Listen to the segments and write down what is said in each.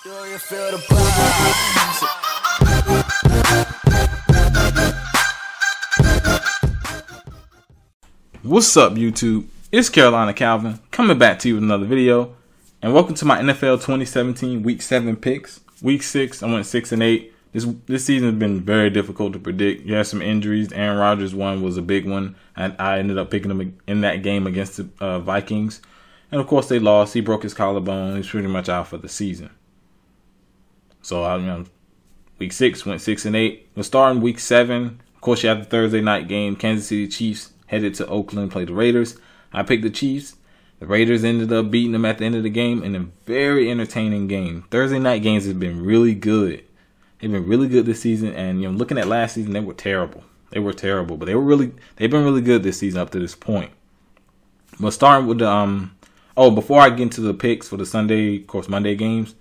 Do you feel the vibes? What's up, YouTube? It's Carolina Calvin coming back to you with another video, and welcome to my NFL 2017 Week 7 picks. Week 6, I went 6-8. This season has been very difficult to predict. You have some injuries. Aaron Rodgers one was a big one, and I ended up picking him in that game against the Vikings. And of course, they lost. He broke his collarbone. He's pretty much out for the season. So, Week 6 went 6-8. We're starting Week 7. Of course, you have the Thursday night game. Kansas City Chiefs headed to Oakland, play the Raiders. I picked the Chiefs. The Raiders ended up beating them at the end of the game in a very entertaining game. Thursday night games have been really good. They've been really good this season. And looking at last season, they were terrible. But they've been really good this season up to this point. But starting with the before I get into the picks for the Sunday, of course, Monday games.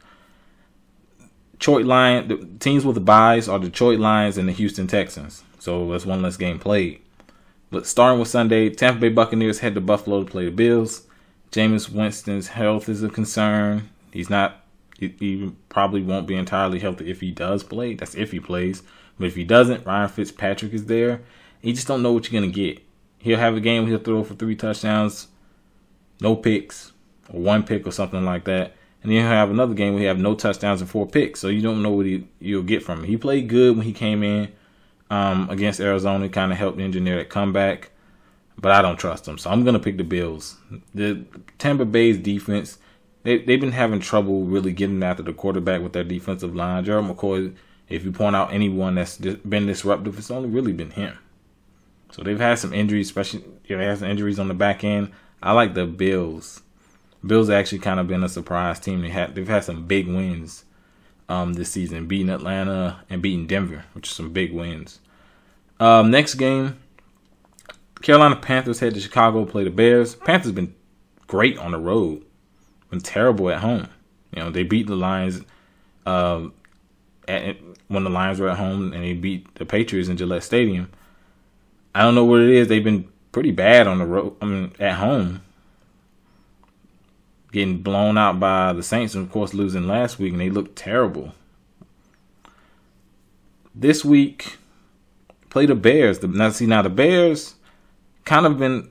The teams with the byes are Detroit Lions and the Houston Texans. So that's one less game played. But starting with Sunday, Tampa Bay Buccaneers head to Buffalo to play the Bills. Jameis Winston's health is a concern. He probably won't be entirely healthy if he does play. That's if he plays. But if he doesn't, Ryan Fitzpatrick is there. You just don't know what you're going to get. He'll have a game where he'll throw for 3 touchdowns, no picks, or 1 pick or something like that. And then he'll have another game where he have no touchdowns and 4 picks. So you don't know what you'll get from him. He played good when he came in against Arizona. Kind of helped engineer that comeback. But I don't trust him. So I'm going to pick the Bills. The Tampa Bay's defense, they've been having trouble really getting after the quarterback with their defensive line. Gerald McCoy, if you point out anyone that's been disruptive, it's only really been him. So they've had some injuries, especially they had some injuries on the back end. I like the Bills. Bills actually kind of been a surprise team. They've had some big wins this season, beating Atlanta and beating Denver, which are some big wins. Next game, Carolina Panthers head to Chicago to play the Bears. Panthers been great on the road, been terrible at home. They beat the Lions when the Lions were at home, and they beat the Patriots in Gillette Stadium. I don't know what it is. They've been pretty bad on the road. At home. Getting blown out by the Saints, and of course losing last week, and they looked terrible. This week, play the Bears. Now the Bears kind of been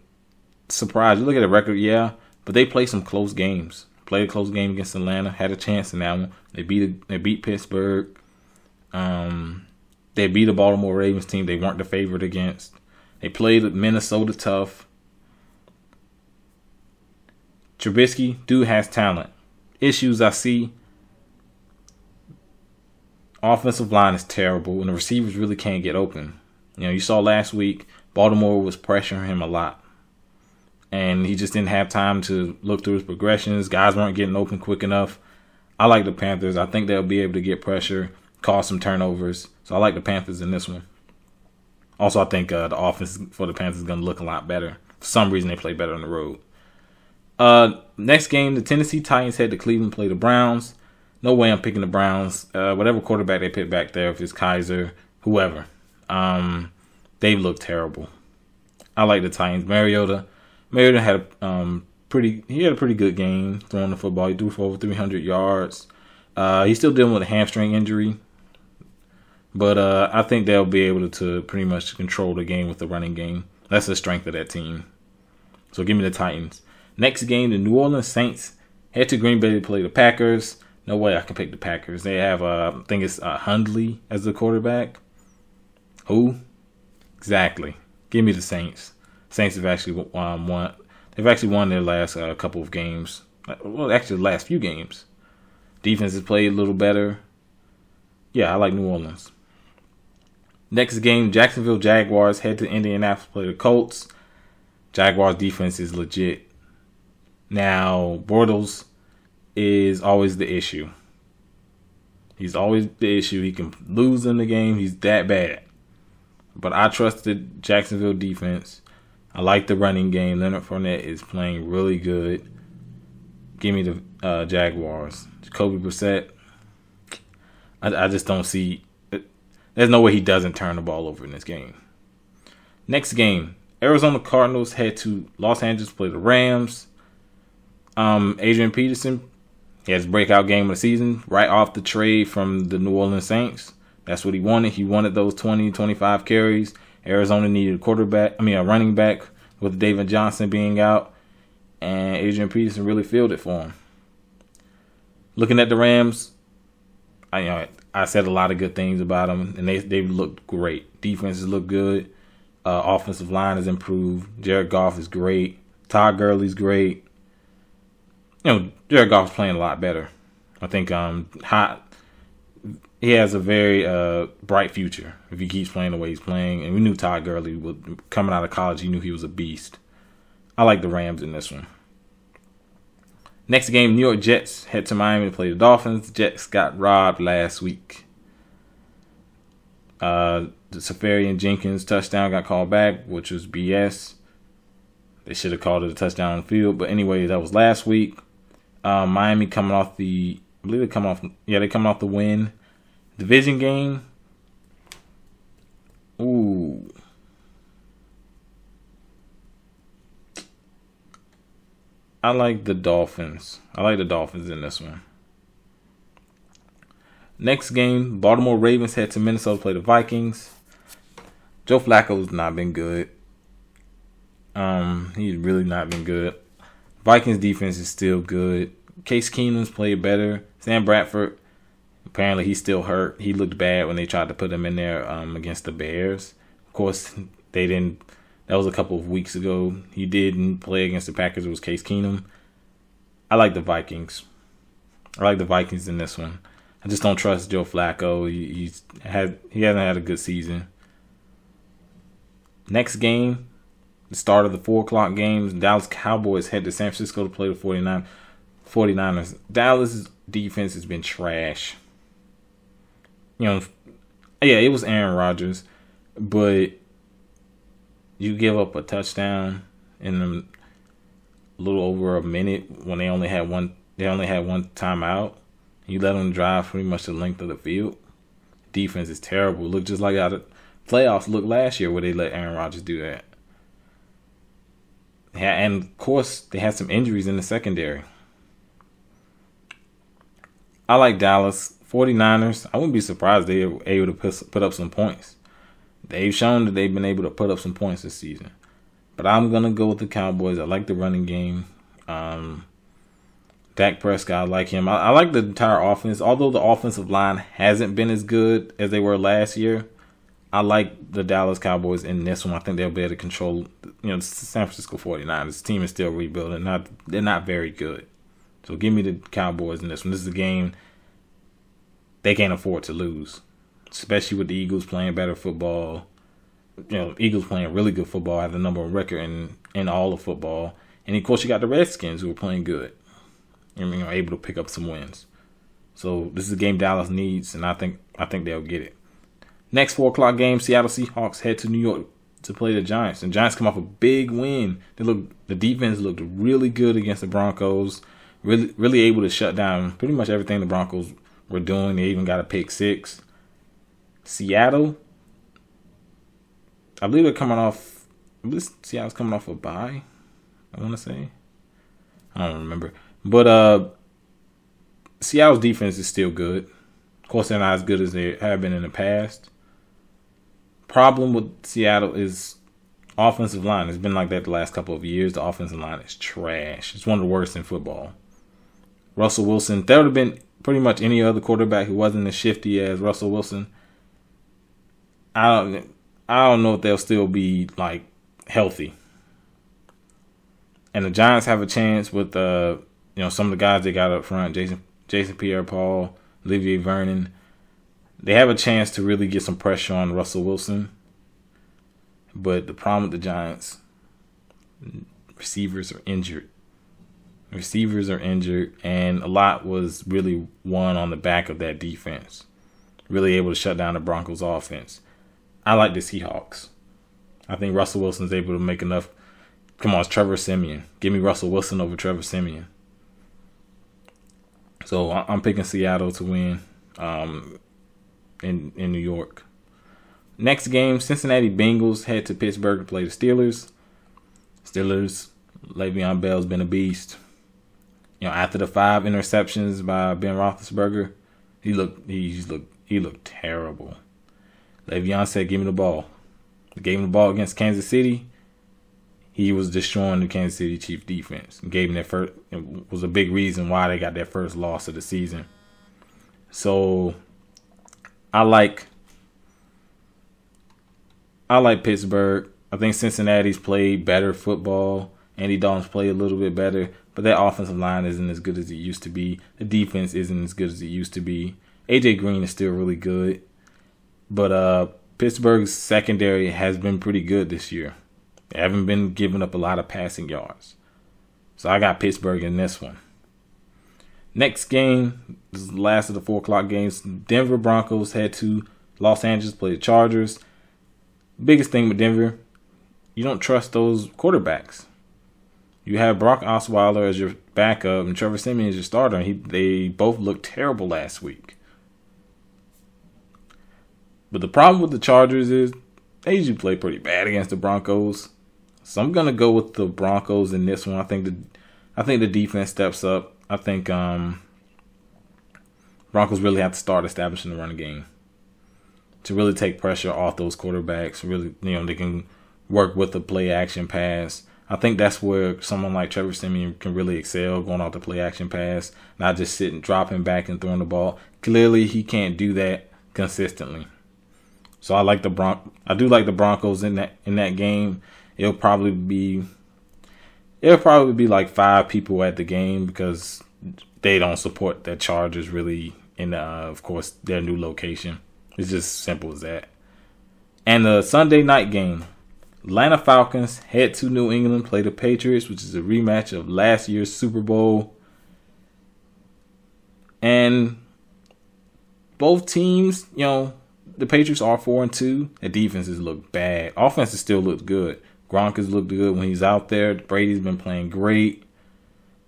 surprised. You look at the record, yeah, but they play some close games. Played a close game against Atlanta, had a chance in that one. They beat Pittsburgh. They beat a Baltimore Ravens team they weren't the favorite against. They played Minnesota tough. Trubisky, dude has talent. Issues I see. Offensive line is terrible, and the receivers really can't get open. You saw last week, Baltimore was pressuring him a lot. And he just didn't have time to look through his progressions. Guys weren't getting open quick enough. I like the Panthers. I think they'll be able to get pressure, cause some turnovers. So I like the Panthers in this one. Also, I think the offense for the Panthers is going to look a lot better. For some reason, they play better on the road. Next game, the Tennessee Titans head to Cleveland to play the Browns. No way I'm picking the Browns. Whatever quarterback they pick back there, if it's Kaiser, whoever. They look terrible. I like the Titans. Mariota had a pretty good game throwing the football. He threw for over 300 yards. He's still dealing with a hamstring injury. But I think they'll be able to pretty much control the game with the running game. That's the strength of that team. So give me the Titans. Next game, the New Orleans Saints head to Green Bay to play the Packers. No way I can pick the Packers. They have, I think it's Hundley as the quarterback. Who? Exactly. Give me the Saints. Saints have actually won. They've actually won their last couple of games. Well, actually, the last few games. Defense has played a little better. Yeah, I like New Orleans. Next game, Jacksonville Jaguars head to Indianapolis to play the Colts. Jaguars defense is legit. Now, Bortles is always the issue. He's always the issue. He can lose in the game. He's that bad. But I trust the Jacksonville defense. I like the running game. Leonard Fournette is playing really good. Give me the Jaguars. Jacoby Brissett. I just don't see. There's no way he doesn't turn the ball over in this game. Next game, Arizona Cardinals head to Los Angeles to play the Rams. Adrian Peterson He has breakout game of the season right off the trade from the New Orleans Saints. That's what he wanted. He wanted those 20, 25 carries. Arizona needed a running back with David Johnson being out. And Adrian Peterson really filled it for him. Looking at the Rams, I said a lot of good things about them, and they looked great. Defenses look good. Offensive line has improved. Jared Goff is great. Todd Gurley's great. Jared Goff's playing a lot better. I think he has a very bright future if he keeps playing the way he's playing. And we knew Todd Gurley coming out of college. He knew he was a beast. I like the Rams in this one. Next game, New York Jets head to Miami to play the Dolphins. The Jets got robbed last week. The Safarian Jenkins touchdown got called back, which was BS. They should have called it a touchdown on the field. But anyway, that was last week. Miami coming off the win. Division game. Ooh. I like the Dolphins. I like the Dolphins in this one. Next game, Baltimore Ravens head to Minnesota to play the Vikings. Joe Flacco's not been good. He's really not been good. Vikings defense is still good. Case Keenum's played better. Sam Bradford, apparently he's still hurt. He looked bad when they tried to put him in there against the Bears. Of course, they didn't. That was a couple of weeks ago. He didn't play against the Packers. It was Case Keenum. I like the Vikings. I like the Vikings in this one. I just don't trust Joe Flacco. He hasn't had a good season. Next game, the start of the 4 o'clock games, Dallas Cowboys head to San Francisco to play the 49ers. Dallas' defense has been trash. It was Aaron Rodgers, but you give up a touchdown in a little over a minute when they only had one timeout. You let them drive pretty much the length of the field. Defense is terrible. Look just like how the playoffs looked last year where they let Aaron Rodgers do that. And of course, they had some injuries in the secondary. I like Dallas. 49ers, I wouldn't be surprised they were able to put up some points. They've shown that they've been able to put up some points this season. But I'm going to go with the Cowboys. I like the running game. Dak Prescott, I like him. I like the entire offense. Although the offensive line hasn't been as good as they were last year, I like the Dallas Cowboys in this one. I think they'll be able to control the San Francisco 49ers. This team is still rebuilding. They're not very good. So give me the Cowboys in this one. This is a game they can't afford to lose, especially with the Eagles playing better football. Eagles playing really good football, have the number 1 record in all of football. And, of course, you got the Redskins who are playing good and able to pick up some wins. So this is a game Dallas needs, and I think they'll get it. Next 4 o'clock game, Seattle Seahawks head to New York to play the Giants. And Giants come off a big win. The defense looked really good against the Broncos. Really able to shut down pretty much everything the Broncos were doing. They even got a pick 6. Seattle, I believe Seattle's coming off a bye, I want to say. I don't remember. But Seattle's defense is still good. Of course, they're not as good as they have been in the past. Problem with Seattle is offensive line. It's been like that the last couple of years. The offensive line is trash. It's one of the worst in football. Russell Wilson, there would have been pretty much any other quarterback who wasn't as shifty as Russell Wilson. I don't know if they'll still be like healthy. And the Giants have a chance with some of the guys they got up front, Jason Pierre-Paul, Olivier Vernon. They have a chance to really get some pressure on Russell Wilson. But the problem with the Giants, receivers are injured. And a lot was really won on the back of that defense. Really able to shut down the Broncos offense. I like the Seahawks. I think Russell Wilson's able to make enough. Come on, it's Trevor Siemian. Give me Russell Wilson over Trevor Siemian. So I'm picking Seattle to win in New York. Next game, Cincinnati Bengals head to Pittsburgh to play the Steelers. Le'Veon Bell's been a beast. after the 5 interceptions by Ben Roethlisberger, he looked terrible. Le'Veon said, "Give me the ball." They gave him the ball against Kansas City. He was destroying the Kansas City Chiefs defense. Gave him their first. It was a big reason why they got their first loss of the season. So I like Pittsburgh. I think Cincinnati's played better football. Andy Dalton's played a little bit better, but that offensive line isn't as good as it used to be. The defense isn't as good as it used to be. AJ Green is still really good, but Pittsburgh's secondary has been pretty good this year. They haven't been giving up a lot of passing yards. So I got Pittsburgh in this one. Next game, this is the last of the 4 o'clock games. Denver Broncos head to Los Angeles, play the Chargers. Biggest thing with Denver, you don't trust those quarterbacks. You have Brock Osweiler as your backup and Trevor Siemian as your starter. And they both looked terrible last week. But the problem with the Chargers is they usually play pretty bad against the Broncos. So I'm gonna go with the Broncos in this one. I think the defense steps up. I think Broncos really have to start establishing the running game to really take pressure off those quarterbacks. Really, they can work with the play action pass. I think that's where someone like Trevor Siemian can really excel, going off the play action pass, not just sitting, dropping back and throwing the ball. Clearly, he can't do that consistently. So I do like the Broncos in that game. It'll probably be like 5 people at the game because they don't support the Chargers really in of course their new location. It's just simple as that. And the Sunday night game, Atlanta Falcons head to New England, play the Patriots, which is a rematch of last year's Super Bowl. And both teams, the Patriots are 4-2. The defenses look bad. Offenses still look good. Gronk has looked good when he's out there. Brady's been playing great.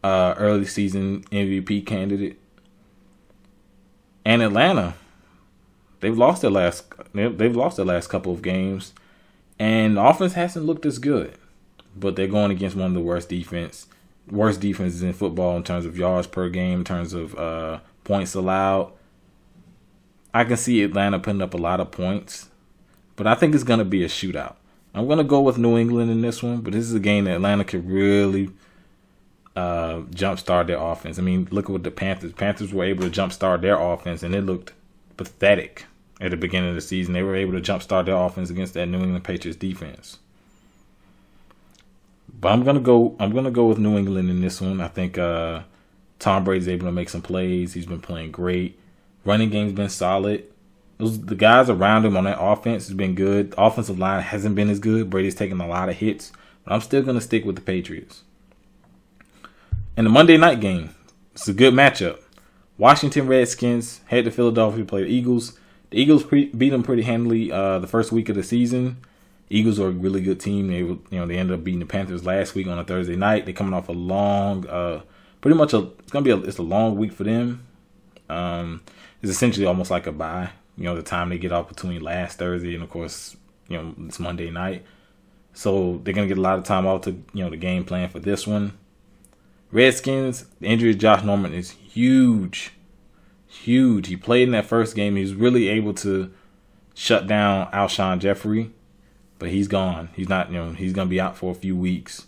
Early season MVP candidate. And Atlanta, they've lost their last couple of games, and the offense hasn't looked as good. But they're going against one of the worst defenses in football in terms of yards per game, in terms of points allowed. I can see Atlanta putting up a lot of points, but I think it's going to be a shootout. I'm going to go with New England in this one, but this is a game that Atlanta could really jumpstart their offense. I mean, look at what the Panthers were able to jumpstart their offense, and it looked pathetic at the beginning of the season. They were able to jumpstart their offense against that New England Patriots defense. But I'm gonna go with New England in this one. I think Tom Brady's able to make some plays. He's been playing great. Running game's been solid. The guys around him on that offense has been good. The offensive line hasn't been as good. Brady's taken a lot of hits, but I'm still gonna stick with the Patriots. And the Monday night game, it's a good matchup. Washington Redskins head to Philadelphia to play the Eagles. The Eagles beat them pretty handily the first week of the season. Eagles are a really good team. They ended up beating the Panthers last week on a Thursday night. They're coming off a long, it's a long week for them. It's essentially almost like a bye. The time they get off between last Thursday and of course, it's Monday night. So they're gonna get a lot of time off to the game plan for this one. Redskins, the injury of Josh Norman is huge. Huge. He played in that first game. He was really able to shut down Alshon Jeffrey, but he's gone. He's not, he's going to be out for a few weeks.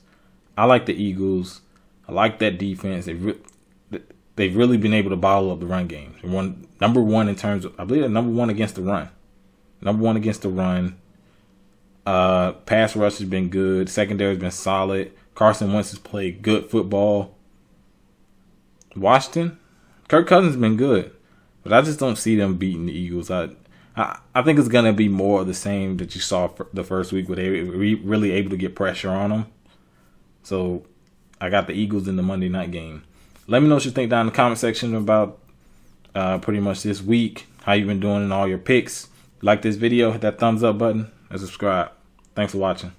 I like the Eagles. I like that defense. They've really been able to bottle up the run game. They're number one in terms of, I believe they're number one against the run. Pass rush has been good. Secondary has been solid. Carson Wentz has played good football. Washington, Kirk Cousins has been good, but I just don't see them beating the Eagles. I think it's going to be more of the same that you saw for the first week where they were really able to get pressure on them. So I got the Eagles in the Monday night game. Let me know what you think down in the comment section about pretty much this week, how you've been doing in all your picks. Like this video, hit that thumbs up button and subscribe. Thanks for watching.